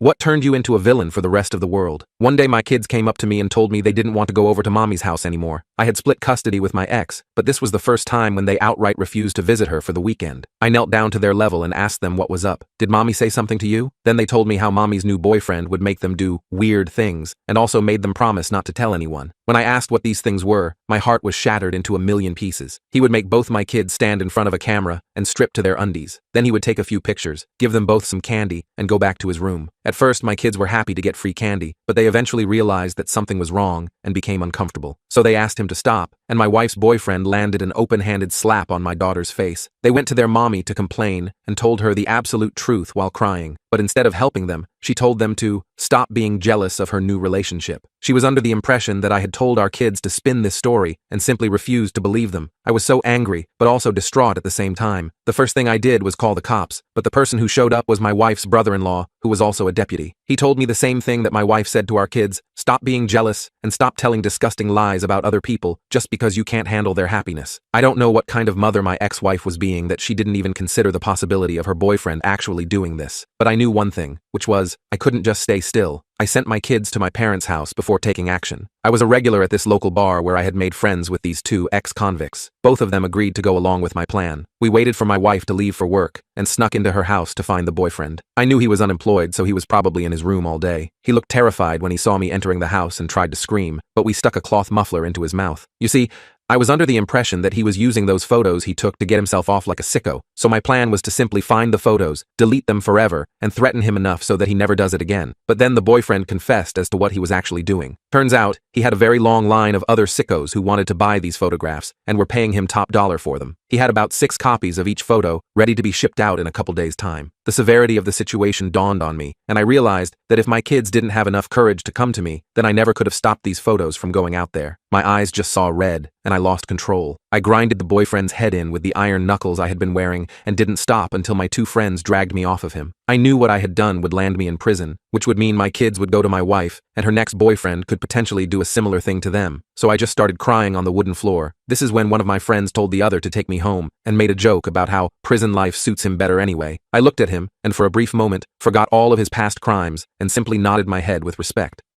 What turned you into a villain for the rest of the world? One day my kids came up to me and told me they didn't want to go over to mommy's house anymore. I had split custody with my ex, but this was the first time when they outright refused to visit her for the weekend. I knelt down to their level and asked them what was up. Did mommy say something to you? Then they told me how mommy's new boyfriend would make them do weird things, and also made them promise not to tell anyone. When I asked what these things were, my heart was shattered into a million pieces. He would make both my kids stand in front of a camera and strip to their undies. Then he would take a few pictures, give them both some candy, and go back to his room. At first, my kids were happy to get free candy, but they eventually realized that something was wrong and became uncomfortable. So they asked him to stop, and my wife's boyfriend landed an open-handed slap on my daughter's face. They went to their mommy to complain and told her the absolute truth while crying, but instead of helping them, she told them to stop being jealous of her new relationship. She was under the impression that I had told our kids to spin this story and simply refused to believe them. I was so angry, but also distraught at the same time. The first thing I did was call the cops, but the person who showed up was my wife's brother-in-law, who was also a deputy. He told me the same thing that my wife said to our kids: stop being jealous and stop telling disgusting lies about other people just because you can't handle their happiness. I don't know what kind of mother my ex-wife was being that she didn't even consider the possibility of her boyfriend actually doing this. But I knew one thing, which was, I couldn't just stay still. I sent my kids to my parents' house before taking action. I was a regular at this local bar where I had made friends with these two ex-convicts. Both of them agreed to go along with my plan. We waited for my wife to leave for work and snuck into her house to find the boyfriend. I knew he was unemployed, so he was probably in his room all day. He looked terrified when he saw me entering the house and tried to scream, but we stuck a cloth muffler into his mouth. You see, I was under the impression that he was using those photos he took to get himself off like a sicko, so my plan was to simply find the photos, delete them forever, and threaten him enough so that he never does it again. But then the boyfriend confessed as to what he was actually doing. Turns out, he had a very long line of other sickos who wanted to buy these photographs and were paying him top dollar for them. He had about 6 copies of each photo, ready to be shipped out in a couple days' time. The severity of the situation dawned on me, and I realized that if my kids didn't have enough courage to come to me, then I never could have stopped these photos from going out there. My eyes just saw red, and I lost control. I grinded the boyfriend's head in with the iron knuckles I had been wearing and didn't stop until my 2 friends dragged me off of him. I knew what I had done would land me in prison, which would mean my kids would go to my wife, and her next boyfriend could potentially do a similar thing to them. So I just started crying on the wooden floor. This is when one of my friends told the other to take me home and made a joke about how prison life suits him better anyway. I looked at him and for a brief moment forgot all of his past crimes and simply nodded my head with respect.